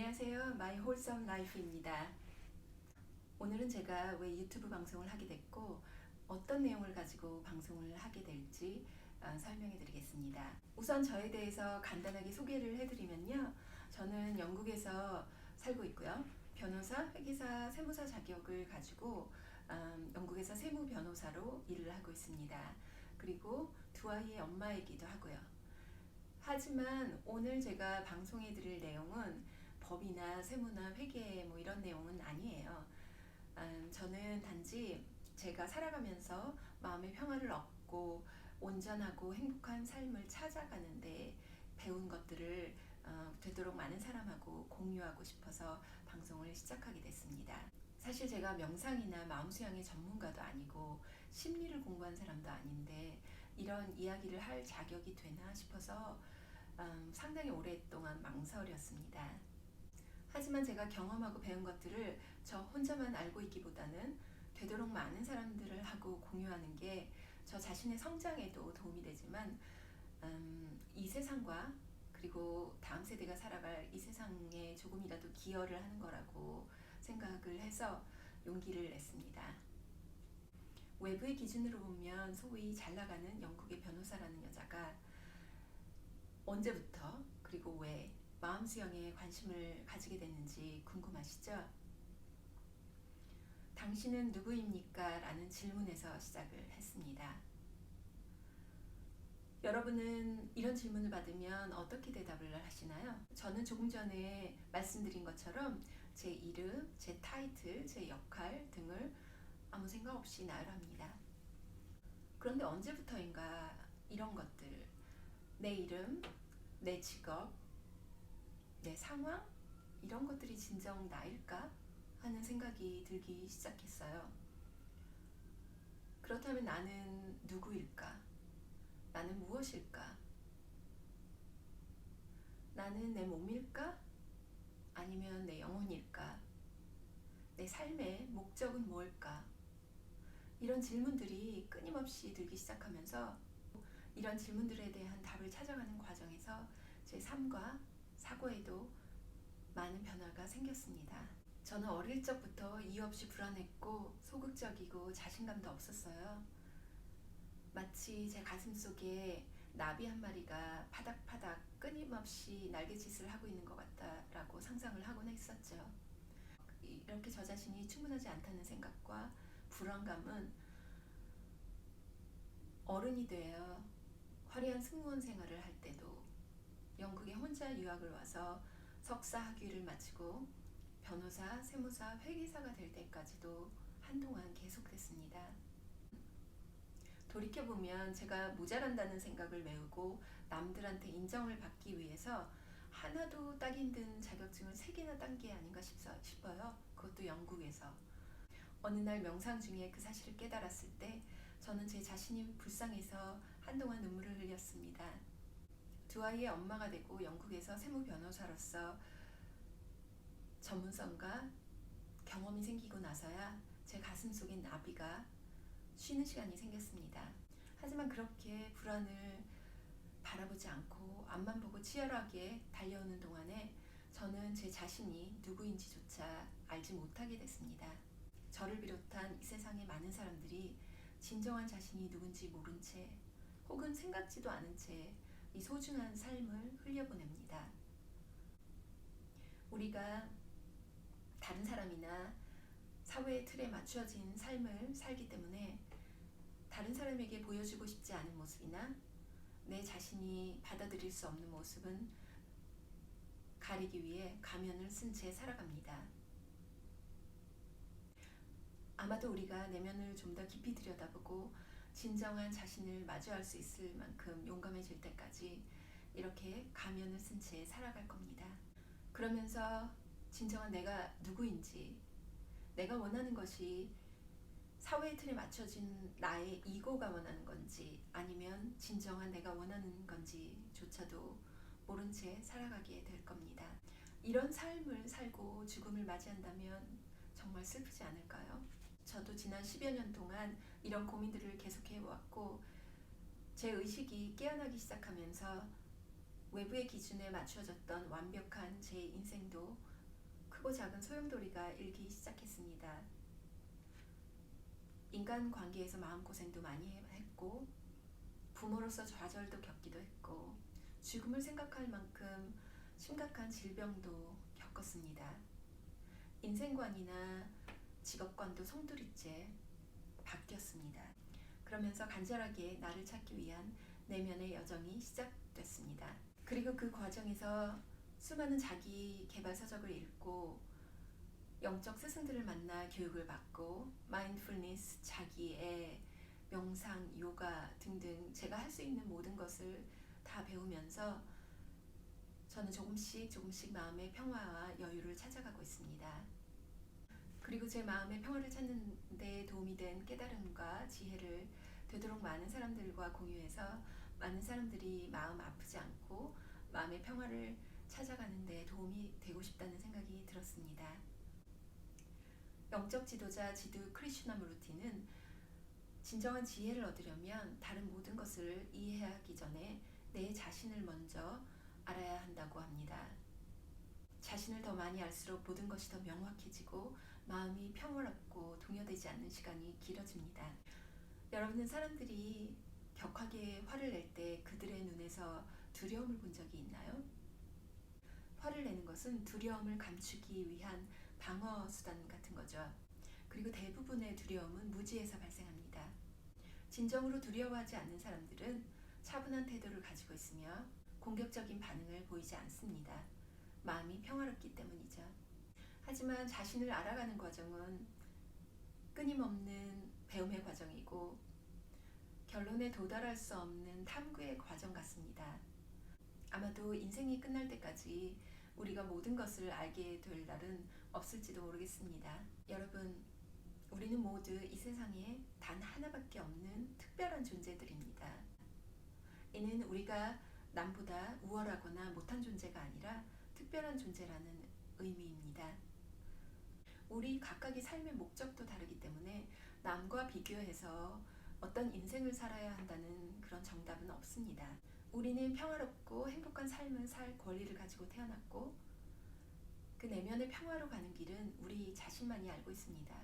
안녕하세요. 마이 홀섬 라이프입니다. 오늘은 제가 왜 유튜브 방송을 하게 됐고 어떤 내용을 가지고 방송을 하게 될지 설명해 드리겠습니다. 우선 저에 대해서 간단하게 소개를 해드리면요. 저는 영국에서 살고 있고요. 변호사, 회계사, 세무사 자격을 가지고 영국에서 세무 변호사로 일을 하고 있습니다. 그리고 두 아이의 엄마이기도 하고요. 하지만 오늘 제가 방송해 드릴 내용은 법이나 세무나 회계 뭐 이런 내용은 아니에요. 저는 단지 제가 살아가면서 마음의 평화를 얻고 온전하고 행복한 삶을 찾아가는데 배운 것들을 되도록 많은 사람하고 공유하고 싶어서 방송을 시작하게 됐습니다. 사실 제가 명상이나 마음수양의 전문가도 아니고 심리를 공부한 사람도 아닌데 이런 이야기를 할 자격이 되나 싶어서 상당히 오랫동안 망설였습니다. 하지만 제가 경험하고 배운 것들을 저 혼자만 알고 있기보다는 되도록 많은 사람들을 하고 공유하는 게 저 자신의 성장에도 도움이 되지만 이 세상과 그리고 다음 세대가 살아갈 이 세상에 조금이라도 기여를 하는 거라고 생각을 해서 용기를 냈습니다. 외부의 기준으로 보면 소위 잘 나가는 영국의 변호사라는 여자가 언제부터 그리고 왜 마음수양에 관심을 가지게 됐는지 궁금하시죠? 당신은 누구입니까? 라는 질문에서 시작을 했습니다. 여러분은 이런 질문을 받으면 어떻게 대답을 하시나요? 저는 조금 전에 말씀드린 것처럼 제 이름, 제 타이틀, 제 역할 등을 아무 생각 없이 나열합니다. 그런데 언제부터인가 이런 것들, 내 이름, 내 직업, 내 상황, 이런 것들이 진정 나일까? 하는 생각이 들기 시작했어요. 그렇다면 나는 누구일까? 나는 무엇일까? 나는 내 몸일까? 아니면 내 영혼일까? 내 삶의 목적은 뭘까? 이런 질문들이 끊임없이 들기 시작하면서 이런 질문들에 대한 답을 찾아가는 과정에서 제 삶과 사고에도 많은 변화가 생겼습니다. 저는 어릴 적부터 이유 없이 불안했고 소극적이고 자신감도 없었어요. 마치 제 가슴 속에 나비 한 마리가 파닥파닥 끊임없이 날갯짓을 하고 있는 것 같다라고 상상을 하곤 했었죠. 이렇게 저 자신이 충분하지 않다는 생각과 불안감은 어른이 되어 화려한 승무원 생활을 할 때도 영국에 혼자 유학을 와서 석사 학위를 마치고 변호사, 세무사, 회계사가 될 때까지도 한동안 계속됐습니다. 돌이켜보면 제가 모자란다는 생각을 메우고 남들한테 인정을 받기 위해서 하나도 따기 힘든 자격증을 3개나 딴 게 아닌가 싶어요. 그것도 영국에서. 어느 날 명상 중에 그 사실을 깨달았을 때 저는 제 자신이 불쌍해서 한동안 눈물을 흘렸습니다. 두 아이의 엄마가 되고 영국에서 세무 변호사로서 전문성과 경험이 생기고 나서야 제 가슴 속에 나비가 쉬는 시간이 생겼습니다. 하지만 그렇게 불안을 바라보지 않고 앞만 보고 치열하게 달려오는 동안에 저는 제 자신이 누구인지조차 알지 못하게 됐습니다. 저를 비롯한 이 세상의 많은 사람들이 진정한 자신이 누군지 모른 채 혹은 생각지도 않은 채 이 소중한 삶을 흘려보냅니다. 우리가 다른 사람이나 사회의 틀에 맞춰진 삶을 살기 때문에 다른 사람에게 보여주고 싶지 않은 모습이나 내 자신이 받아들일 수 없는 모습은 가리기 위해 가면을 쓴 채 살아갑니다. 아마도 우리가 내면을 좀 더 깊이 들여다보고 진정한 자신을 마주할 수 있을 만큼 용감해질 때까지 이렇게 가면을 쓴 채 살아갈 겁니다. 그러면서 진정한 내가 누구인지, 내가 원하는 것이 사회의 틀에 맞춰진 나의 이고가 원하는 건지 아니면 진정한 내가 원하는 건지조차도 모른 채 살아가게 될 겁니다. 이런 삶을 살고 죽음을 맞이한다면 정말 슬프지 않을까요? 저도 지난 10여 년 동안 이런 고민들을 계속해왔고 제 의식이 깨어나기 시작하면서 외부의 기준에 맞춰졌던 완벽한 제 인생도 크고 작은 소용돌이가 일기 시작했습니다. 인간관계에서 마음고생도 많이 했고 부모로서 좌절도 겪기도 했고 죽음을 생각할 만큼 심각한 질병도 겪었습니다. 인생관이나 직업관도 송두리째 바뀌었습니다. 그러면서 간절하게 나를 찾기 위한 내면의 여정이 시작됐습니다. 그리고 그 과정에서 수많은 자기 개발 서적을 읽고 영적 스승들을 만나 교육을 받고 마인드풀니스, 자기애, 명상, 요가 등등 제가 할 수 있는 모든 것을 다 배우면서 저는 조금씩 마음의 평화와 여유를 찾아가고 있습니다. 그리고 제 마음의 평화를 찾는 데 도움이 된 깨달음과 지혜를 되도록 많은 사람들과 공유해서 많은 사람들이 마음 아프지 않고 마음의 평화를 찾아가는 데 도움이 되고 싶다는 생각이 들었습니다. 영적 지도자 지두 크리슈나무르티는 진정한 지혜를 얻으려면 다른 모든 것을 이해하기 전에 내 자신을 먼저 알아야 한다고 합니다. 자신을 더 많이 알수록 모든 것이 더 명확해지고 마음이 평화롭고 동요되지 않는 시간이 길어집니다. 여러분은 사람들이 격하게 화를 낼 때 그들의 눈에서 두려움을 본 적이 있나요? 화를 내는 것은 두려움을 감추기 위한 방어 수단 같은 거죠. 그리고 대부분의 두려움은 무지에서 발생합니다. 진정으로 두려워하지 않는 사람들은 차분한 태도를 가지고 있으며 공격적인 반응을 보이지 않습니다. 마음이 평화롭기 때문이죠. 하지만 자신을 알아가는 과정은 끊임없는 배움의 과정이고 결론에 도달할 수 없는 탐구의 과정 같습니다. 아마도 인생이 끝날 때까지 우리가 모든 것을 알게 될 날은 없을지도 모르겠습니다. 여러분, 우리는 모두 이 세상에 단 하나밖에 없는 특별한 존재들입니다. 이는 우리가 남보다 우월하거나 못한 존재가 아니라 특별한 존재라는 의미입니다. 우리 각각의 삶의 목적도 다르기 때문에 남과 비교해서 어떤 인생을 살아야 한다는 그런 정답은 없습니다. 우리는 평화롭고 행복한 삶을 살 권리를 가지고 태어났고 그 내면의 평화로 가는 길은 우리 자신만이 알고 있습니다.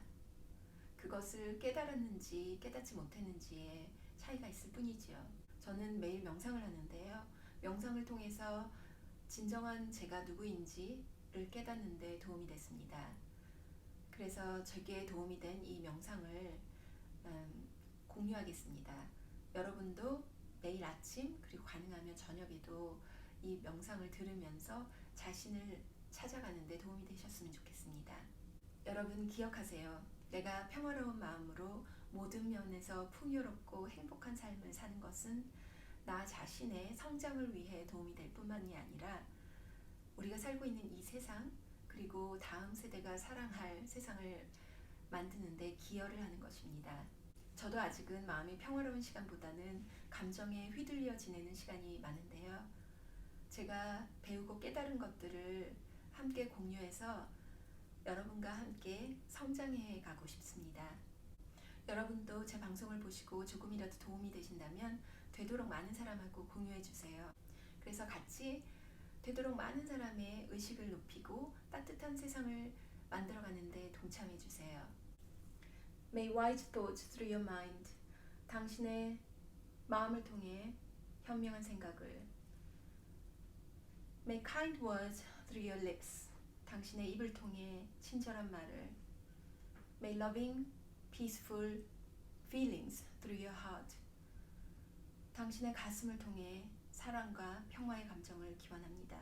그것을 깨달았는지 깨닫지 못했는지의 차이가 있을 뿐이지요. 저는 매일 명상을 하는데요. 명상을 통해서 진정한 제가 누구인지를 깨닫는 데 도움이 됐습니다. 그래서 제게 도움이 된 이 명상을 공유하겠습니다. 여러분도 매일 아침 그리고 가능하면 저녁에도 이 명상을 들으면서 자신을 찾아가는 데 도움이 되셨으면 좋겠습니다. 여러분 기억하세요. 내가 평화로운 마음으로 모든 면에서 풍요롭고 행복한 삶을 사는 것은 나 자신의 성장을 위해 도움이 될 뿐만이 아니라 우리가 살고 있는 이 세상 그리고 다음 세대가 사랑할 세상을 만드는 데 기여를 하는 것입니다. 저도 아직은 마음이 평화로운 시간보다는 감정에 휘둘려 지내는 시간이 많은데요. 제가 배우고 깨달은 것들을 함께 공유해서 여러분과 함께 성장해 가고 싶습니다. 여러분도 제 방송을 보시고 조금이라도 도움이 되신다면 되도록 많은 사람하고 공유해 주세요. 그래서 같이 되도록 많은 사람의 의식을 높이고 따뜻한 세상을 만들어가는 데 동참해 주세요. May wise thoughts through your mind. 당신의 마음을 통해 현명한 생각을. May kind words through your lips. 당신의 입을 통해 친절한 말을. May loving, peaceful feelings through your heart. 당신의 가슴을 통해 사랑과 평화의 감정을 기원합니다.